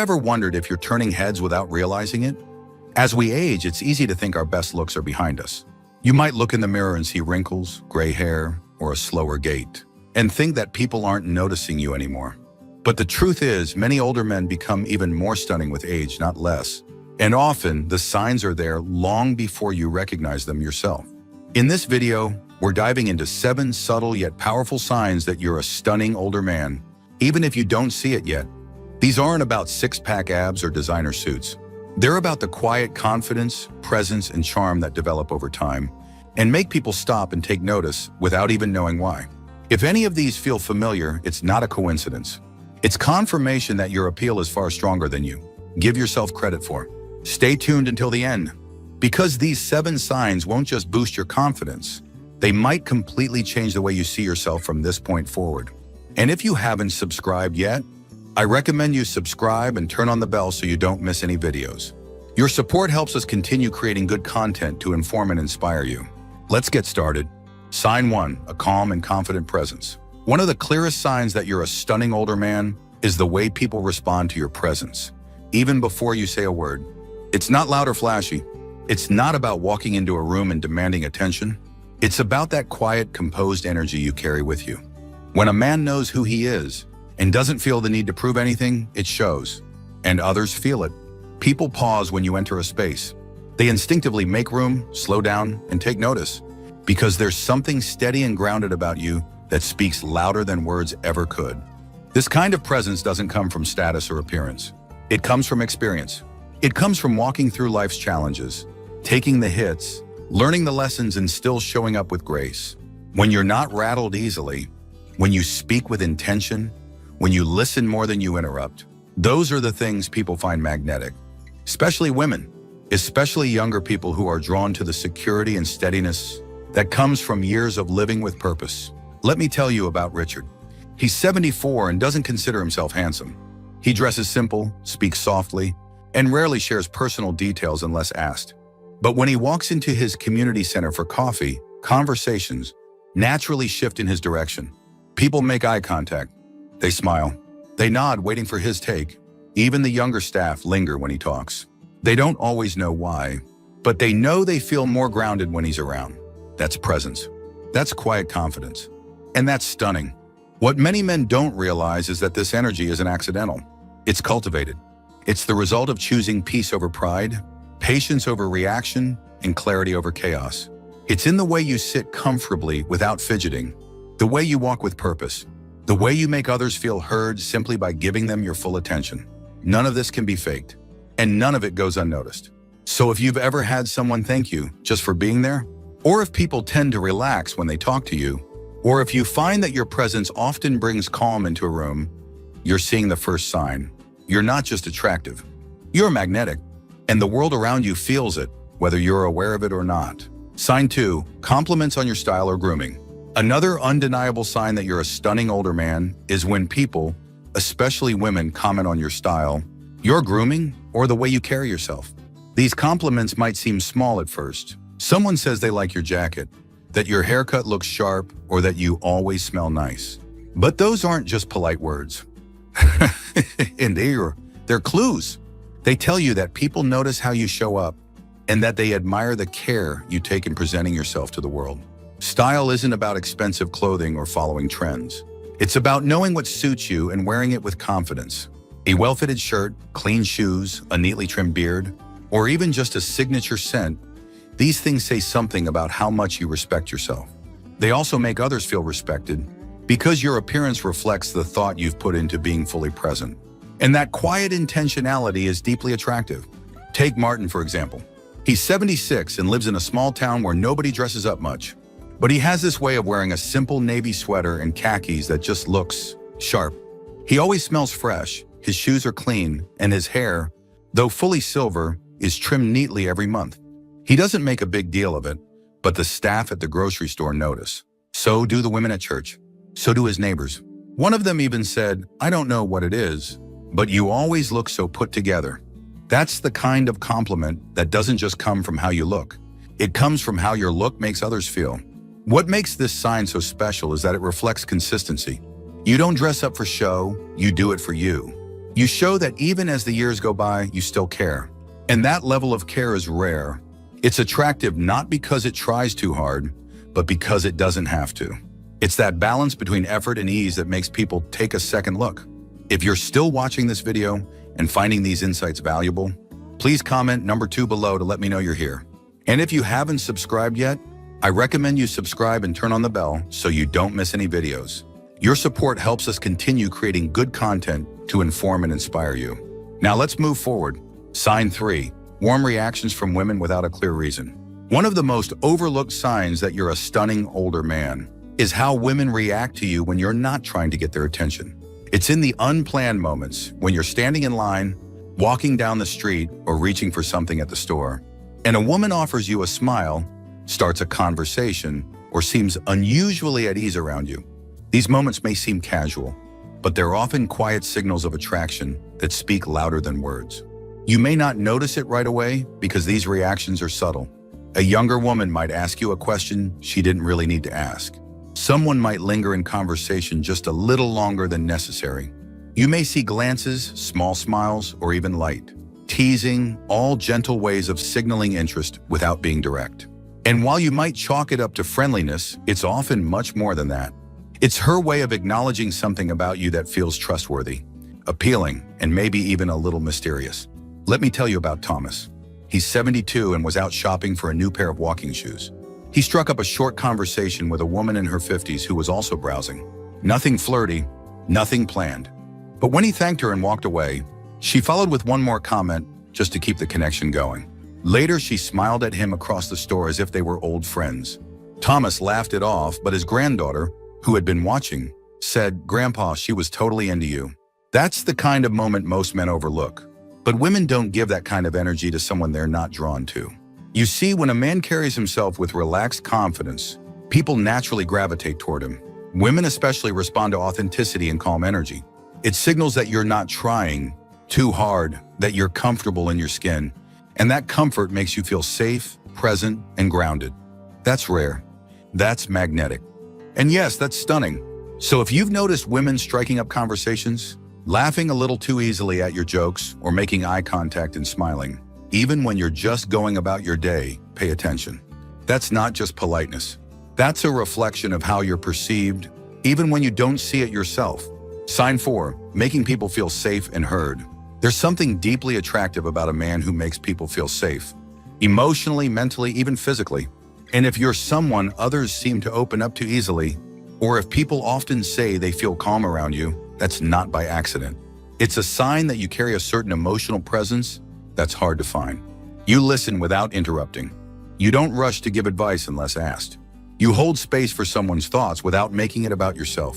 Ever wondered if you're turning heads without realizing it? As we age, it's easy to think our best looks are behind us. You might look in the mirror and see wrinkles, gray hair, or a slower gait, and think that people aren't noticing you anymore. But the truth is, many older men become even more stunning with age, not less. And often, the signs are there long before you recognize them yourself. In this video, we're diving into 7 subtle yet powerful signs that you're a stunning older man, even if you don't see it yet. These aren't about six-pack abs or designer suits. They're about the quiet confidence, presence, and charm that develop over time and make people stop and take notice without even knowing why. If any of these feel familiar, it's not a coincidence. It's confirmation that your appeal is far stronger than you give yourself credit for. Stay tuned until the end, because these 7 signs won't just boost your confidence, they might completely change the way you see yourself from this point forward. And if you haven't subscribed yet, I recommend you subscribe and turn on the bell so you don't miss any videos. Your support helps us continue creating good content to inform and inspire you. Let's get started. Sign 1, a calm and confident presence. One of the clearest signs that you're a stunning older man is the way people respond to your presence, even before you say a word. It's not loud or flashy. It's not about walking into a room and demanding attention. It's about that quiet, composed energy you carry with you. When a man knows who he is and doesn't feel the need to prove anything, it shows. And others feel it. People pause when you enter a space. They instinctively make room, slow down, and take notice, because there's something steady and grounded about you that speaks louder than words ever could. This kind of presence doesn't come from status or appearance. It comes from experience. It comes from walking through life's challenges, taking the hits, learning the lessons, and still showing up with grace. When you're not rattled easily, when you speak with intention, when you listen more than you interrupt, those are the things people find magnetic. Especially women, especially younger people who are drawn to the security and steadiness that comes from years of living with purpose. Let me tell you about Richard. He's 74 and doesn't consider himself handsome. He dresses simple, speaks softly, and rarely shares personal details unless asked. But when he walks into his community center for coffee, conversations naturally shift in his direction. People make eye contact. They smile. They nod, waiting for his take. Even the younger staff linger when he talks. They don't always know why, but they know they feel more grounded when he's around. That's presence. That's quiet confidence. And that's stunning. What many men don't realize is that this energy isn't accidental. It's cultivated. It's the result of choosing peace over pride, patience over reaction, and clarity over chaos. It's in the way you sit comfortably without fidgeting, the way you walk with purpose, the way you make others feel heard simply by giving them your full attention. None of this can be faked, and none of it goes unnoticed. So if you've ever had someone thank you just for being there, or if people tend to relax when they talk to you, or if you find that your presence often brings calm into a room, you're seeing the first sign. You're not just attractive. You're magnetic, and the world around you feels it, whether you're aware of it or not. Sign 2, compliments on your style or grooming. Another undeniable sign that you're a stunning older man is when people, especially women, comment on your style, your grooming, or the way you carry yourself. These compliments might seem small at first. Someone says they like your jacket, that your haircut looks sharp, or that you always smell nice. But those aren't just polite words. And they're clues. They tell you that people notice how you show up and that they admire the care you take in presenting yourself to the world. Style isn't about expensive clothing or following trends. It's about knowing what suits you and wearing it with confidence. A well-fitted shirt, clean shoes, a neatly trimmed beard, or even just a signature scent, these things say something about how much you respect yourself. They also make others feel respected because your appearance reflects the thought you've put into being fully present. And that quiet intentionality is deeply attractive. Take Martin, for example. He's 76 and lives in a small town where nobody dresses up much. But he has this way of wearing a simple navy sweater and khakis that just looks sharp. He always smells fresh, his shoes are clean, and his hair, though fully silver, is trimmed neatly every month. He doesn't make a big deal of it, but the staff at the grocery store notice. So do the women at church. So do his neighbors. One of them even said, "I don't know what it is, but you always look so put together." That's the kind of compliment that doesn't just come from how you look. It comes from how your look makes others feel. What makes this sign so special is that it reflects consistency. You don't dress up for show, you do it for you. You show that even as the years go by, you still care. And that level of care is rare. It's attractive not because it tries too hard, but because it doesn't have to. It's that balance between effort and ease that makes people take a second look. If you're still watching this video and finding these insights valuable, please comment number 2 below to let me know you're here. And if you haven't subscribed yet, I recommend you subscribe and turn on the bell so you don't miss any videos. Your support helps us continue creating good content to inform and inspire you. Now let's move forward. Sign 3, warm reactions from women without a clear reason. One of the most overlooked signs that you're a stunning older man is how women react to you when you're not trying to get their attention. It's in the unplanned moments when you're standing in line, walking down the street, or reaching for something at the store, and a woman offers you a smile, starts a conversation, or seems unusually at ease around you. These moments may seem casual, but they're often quiet signals of attraction that speak louder than words. You may not notice it right away because these reactions are subtle. A younger woman might ask you a question she didn't really need to ask. Someone might linger in conversation just a little longer than necessary. You may see glances, small smiles, or even light. Teasing, all gentle ways of signaling interest without being direct. And while you might chalk it up to friendliness, it's often much more than that. It's her way of acknowledging something about you that feels trustworthy, appealing, and maybe even a little mysterious. Let me tell you about Thomas. He's 72 and was out shopping for a new pair of walking shoes. He struck up a short conversation with a woman in her 50s who was also browsing. Nothing flirty, nothing planned. But when he thanked her and walked away, she followed with one more comment just to keep the connection going. Later, she smiled at him across the store as if they were old friends. Thomas laughed it off, but his granddaughter, who had been watching, said, "Grandpa, she was totally into you." That's the kind of moment most men overlook. But women don't give that kind of energy to someone they're not drawn to. You see, when a man carries himself with relaxed confidence, people naturally gravitate toward him. Women especially respond to authenticity and calm energy. It signals that you're not trying too hard, that you're comfortable in your skin, and that comfort makes you feel safe, present, and grounded. That's rare. That's magnetic. And yes, that's stunning. So if you've noticed women striking up conversations, laughing a little too easily at your jokes, or making eye contact and smiling, even when you're just going about your day, pay attention. That's not just politeness. That's a reflection of how you're perceived, even when you don't see it yourself. Sign 4, making people feel safe and heard. There's something deeply attractive about a man who makes people feel safe, emotionally, mentally, even physically. And if you're someone others seem to open up to easily, or if people often say they feel calm around you, that's not by accident. It's a sign that you carry a certain emotional presence that's hard to find. You listen without interrupting. You don't rush to give advice unless asked. You hold space for someone's thoughts without making it about yourself.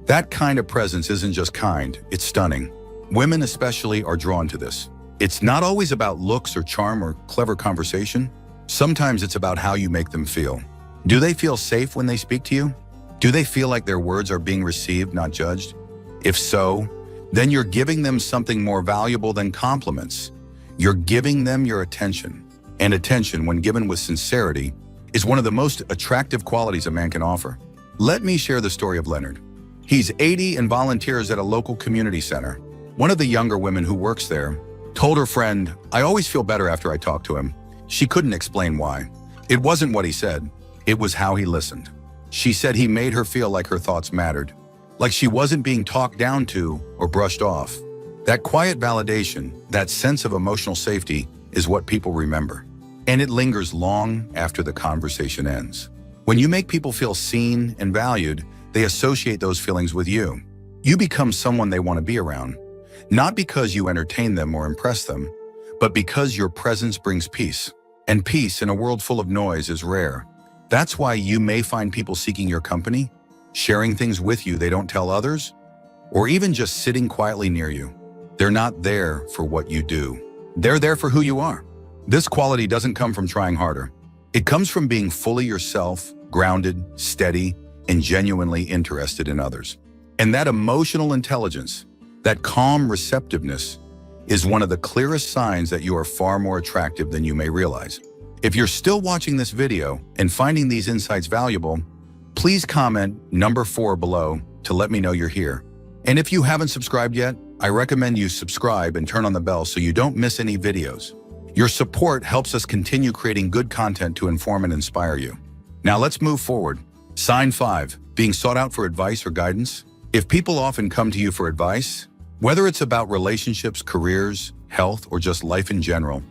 That kind of presence isn't just kind, it's stunning. Women especially are drawn to this. It's not always about looks or charm or clever conversation. Sometimes it's about how you make them feel. Do they feel safe when they speak to you? Do they feel like their words are being received, not judged? If so, then you're giving them something more valuable than compliments. You're giving them your attention. And attention, when given with sincerity, is one of the most attractive qualities a man can offer. Let me share the story of Leonard. He's 80 and volunteers at a local community center. One of the younger women who works there told her friend, "I always feel better after I talk to him." She couldn't explain why. It wasn't what he said, it was how he listened. She said he made her feel like her thoughts mattered, like she wasn't being talked down to or brushed off. That quiet validation, that sense of emotional safety, is what people remember. And it lingers long after the conversation ends. When you make people feel seen and valued, they associate those feelings with you. You become someone they want to be around, not because you entertain them or impress them, but because your presence brings peace. And peace in a world full of noise is rare. That's why you may find people seeking your company, sharing things with you they don't tell others, or even just sitting quietly near you. They're not there for what you do. They're there for who you are. This quality doesn't come from trying harder. It comes from being fully yourself, grounded, steady, and genuinely interested in others. And that emotional intelligence, that calm receptiveness, is one of the clearest signs that you are far more attractive than you may realize. If you're still watching this video and finding these insights valuable, please comment number 4 below to let me know you're here. And if you haven't subscribed yet, I recommend you subscribe and turn on the bell so you don't miss any videos. Your support helps us continue creating good content to inform and inspire you. Now let's move forward. Sign 5, being sought out for advice or guidance. If people often come to you for advice, whether it's about relationships, careers, health, or just life in general,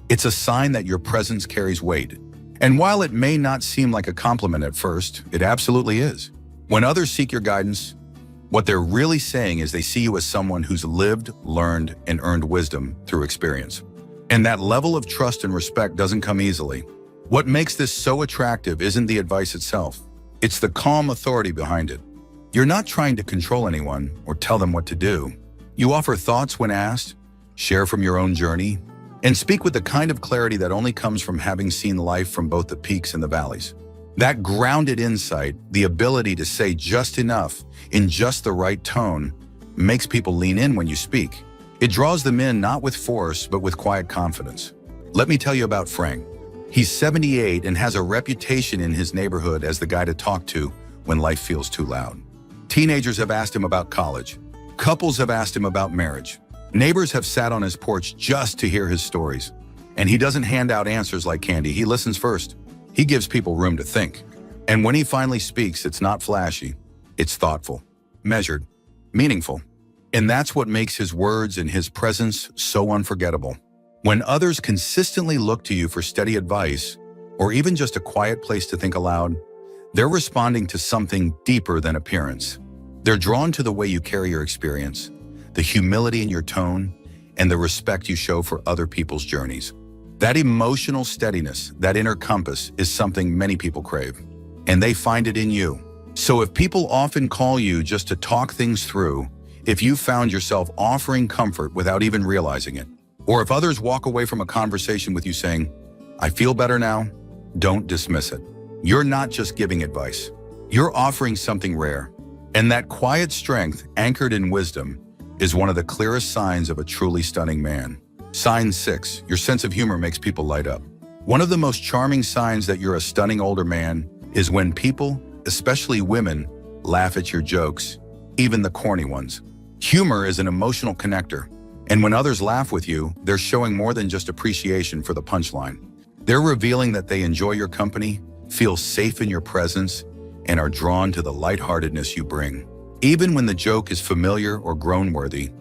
it's a sign that your presence carries weight. And while it may not seem like a compliment at first, it absolutely is. When others seek your guidance, what they're really saying is they see you as someone who's lived, learned, and earned wisdom through experience. And that level of trust and respect doesn't come easily. What makes this so attractive isn't the advice itself. It's the calm authority behind it. You're not trying to control anyone or tell them what to do. You offer thoughts when asked, share from your own journey, and speak with the kind of clarity that only comes from having seen life from both the peaks and the valleys. That grounded insight, the ability to say just enough in just the right tone, makes people lean in when you speak. It draws them in not with force, but with quiet confidence. Let me tell you about Frank. He's 78 and has a reputation in his neighborhood as the guy to talk to when life feels too loud. Teenagers have asked him about college. Couples have asked him about marriage. Neighbors have sat on his porch just to hear his stories. And he doesn't hand out answers like candy. He listens first. He gives people room to think. And when he finally speaks, it's not flashy. It's thoughtful, measured, meaningful. And that's what makes his words and his presence so unforgettable. When others consistently look to you for steady advice, or even just a quiet place to think aloud, they're responding to something deeper than appearance. They're drawn to the way you carry your experience, the humility in your tone, and the respect you show for other people's journeys. That emotional steadiness, that inner compass, is something many people crave, and they find it in you. So if people often call you just to talk things through, if you found yourself offering comfort without even realizing it, or if others walk away from a conversation with you saying, "I feel better now," don't dismiss it. You're not just giving advice. You're offering something rare. And that quiet strength, anchored in wisdom, is one of the clearest signs of a truly stunning man. Sign 6, your sense of humor makes people light up. One of the most charming signs that you're a stunning older man is when people, especially women, laugh at your jokes, even the corny ones. Humor is an emotional connector, and when others laugh with you, they're showing more than just appreciation for the punchline. They're revealing that they enjoy your company, feel safe in your presence, and are drawn to the lightheartedness you bring. Even when the joke is familiar or groan-worthy,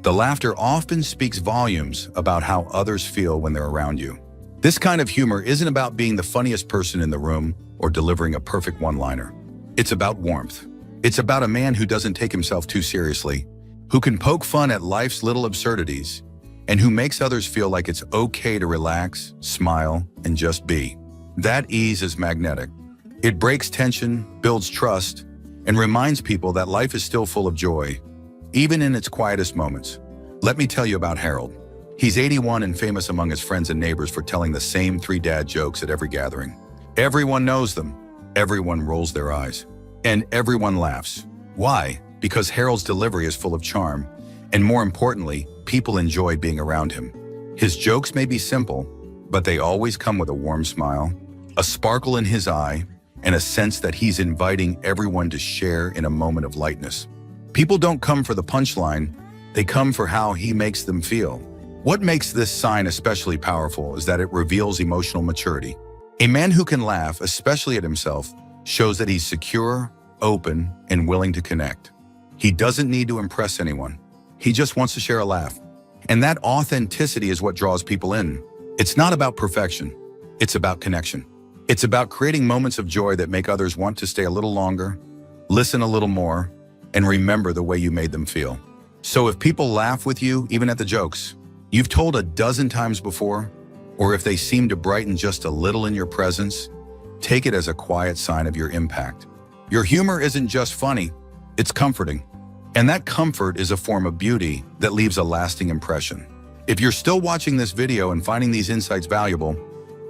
the laughter often speaks volumes about how others feel when they're around you. This kind of humor isn't about being the funniest person in the room or delivering a perfect one-liner. It's about warmth. It's about a man who doesn't take himself too seriously, who can poke fun at life's little absurdities, and who makes others feel like it's okay to relax, smile, and just be. That ease is magnetic. It breaks tension, builds trust, and reminds people that life is still full of joy, even in its quietest moments. Let me tell you about Harold. He's 81 and famous among his friends and neighbors for telling the same 3 dad jokes at every gathering. Everyone knows them, everyone rolls their eyes, and everyone laughs. Why? Because Harold's delivery is full of charm, and more importantly, people enjoy being around him. His jokes may be simple, but they always come with a warm smile, a sparkle in his eye, and a sense that he's inviting everyone to share in a moment of lightness. People don't come for the punchline, they come for how he makes them feel. What makes this sign especially powerful is that it reveals emotional maturity. A man who can laugh, especially at himself, shows that he's secure, open, and willing to connect. He doesn't need to impress anyone. He just wants to share a laugh. And that authenticity is what draws people in. It's not about perfection. It's about connection. It's about creating moments of joy that make others want to stay a little longer, listen a little more, and remember the way you made them feel. So if people laugh with you, even at the jokes you've told a dozen times before, or if they seem to brighten just a little in your presence, take it as a quiet sign of your impact. Your humor isn't just funny, it's comforting. And that comfort is a form of beauty that leaves a lasting impression. If you're still watching this video and finding these insights valuable,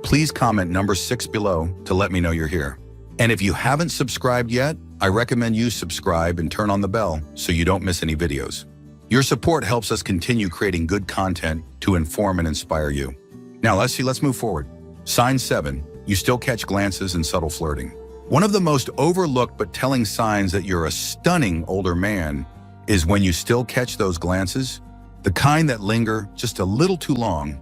please comment number 6 below to let me know you're here. And if you haven't subscribed yet, I recommend you subscribe and turn on the bell so you don't miss any videos. Your support helps us continue creating good content to inform and inspire you. Now let's move forward. Sign 7, you still catch glances and subtle flirting. One of the most overlooked but telling signs that you're a stunning older man is when you still catch those glances, the kind that linger just a little too long,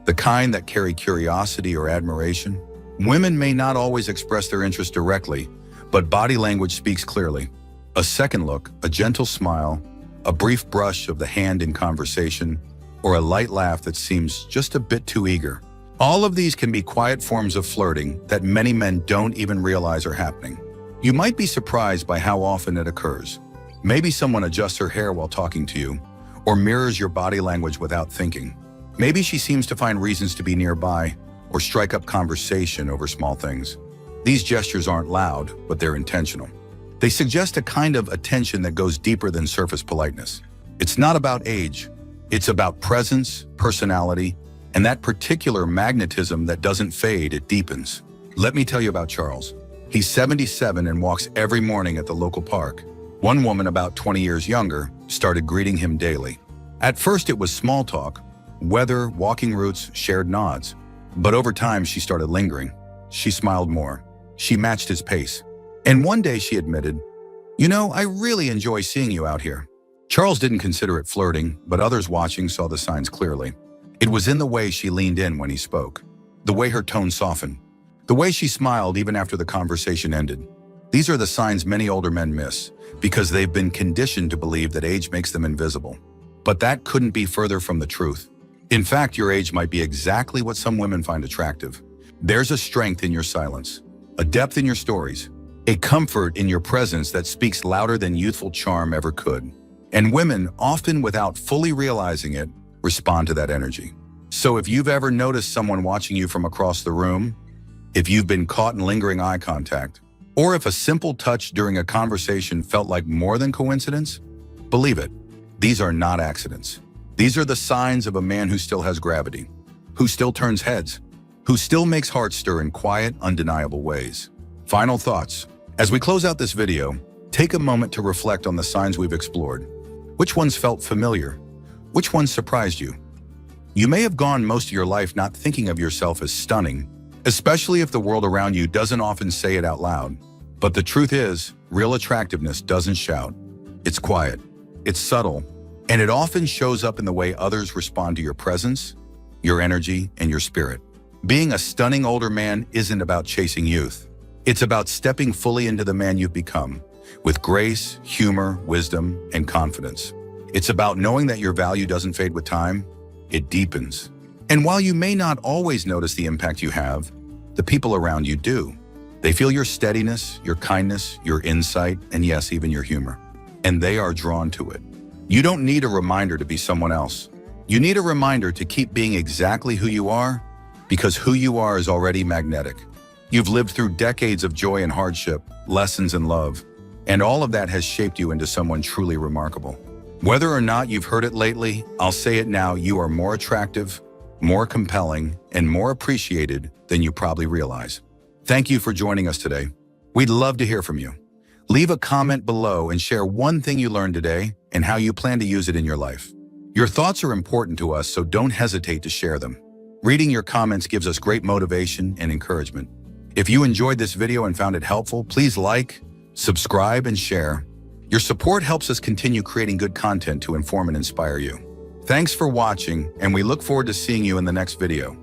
the kind that carry curiosity or admiration. Women may not always express their interest directly, but body language speaks clearly. A second look, a gentle smile, a brief brush of the hand in conversation, or a light laugh that seems just a bit too eager. All of these can be quiet forms of flirting that many men don't even realize are happening. You might be surprised by how often it occurs. Maybe someone adjusts her hair while talking to you, or mirrors your body language without thinking. Maybe she seems to find reasons to be nearby, or strike up conversation over small things. These gestures aren't loud, but they're intentional. They suggest a kind of attention that goes deeper than surface politeness. It's not about age. It's about presence, personality, and that particular magnetism that doesn't fade, it deepens. Let me tell you about Charles. He's 77 and walks every morning at the local park. One woman about 20 years younger started greeting him daily. At first it was small talk, weather, walking routes, shared nods. But over time she started lingering. She smiled more. She matched his pace. And one day she admitted, "You know, I really enjoy seeing you out here." Charles didn't consider it flirting, but others watching saw the signs clearly. It was in the way she leaned in when he spoke, the way her tone softened, the way she smiled even after the conversation ended. These are the signs many older men miss, because they've been conditioned to believe that age makes them invisible. But that couldn't be further from the truth. In fact, your age might be exactly what some women find attractive. There's a strength in your silence, a depth in your stories, a comfort in your presence that speaks louder than youthful charm ever could. And women, often without fully realizing it, respond to that energy. So if you've ever noticed someone watching you from across the room, if you've been caught in lingering eye contact, or if a simple touch during a conversation felt like more than coincidence, believe it, these are not accidents. These are the signs of a man who still has gravity, who still turns heads, who still makes hearts stir in quiet, undeniable ways. Final thoughts. As we close out this video, take a moment to reflect on the signs we've explored. Which ones felt familiar? Which ones surprised you? You may have gone most of your life not thinking of yourself as stunning, especially if the world around you doesn't often say it out loud. But the truth is, real attractiveness doesn't shout. It's quiet, it's subtle, and it often shows up in the way others respond to your presence, your energy, and your spirit. Being a stunning older man isn't about chasing youth. It's about stepping fully into the man you've become, with grace, humor, wisdom, and confidence. It's about knowing that your value doesn't fade with time, it deepens. And while you may not always notice the impact you have, the people around you do. They feel your steadiness, your kindness, your insight, and yes, even your humor. And they are drawn to it. You don't need a reminder to be someone else. You need a reminder to keep being exactly who you are, because who you are is already magnetic. You've lived through decades of joy and hardship, lessons and love, and all of that has shaped you into someone truly remarkable. Whether or not you've heard it lately, I'll say it now, you are more attractive, more compelling, and more appreciated than you probably realize. Thank you for joining us today. We'd love to hear from you. Leave a comment below and share one thing you learned today and how you plan to use it in your life. Your thoughts are important to us, so don't hesitate to share them. Reading your comments gives us great motivation and encouragement. If you enjoyed this video and found it helpful, please like, subscribe, and share. Your support helps us continue creating good content to inform and inspire you. Thanks for watching, and we look forward to seeing you in the next video.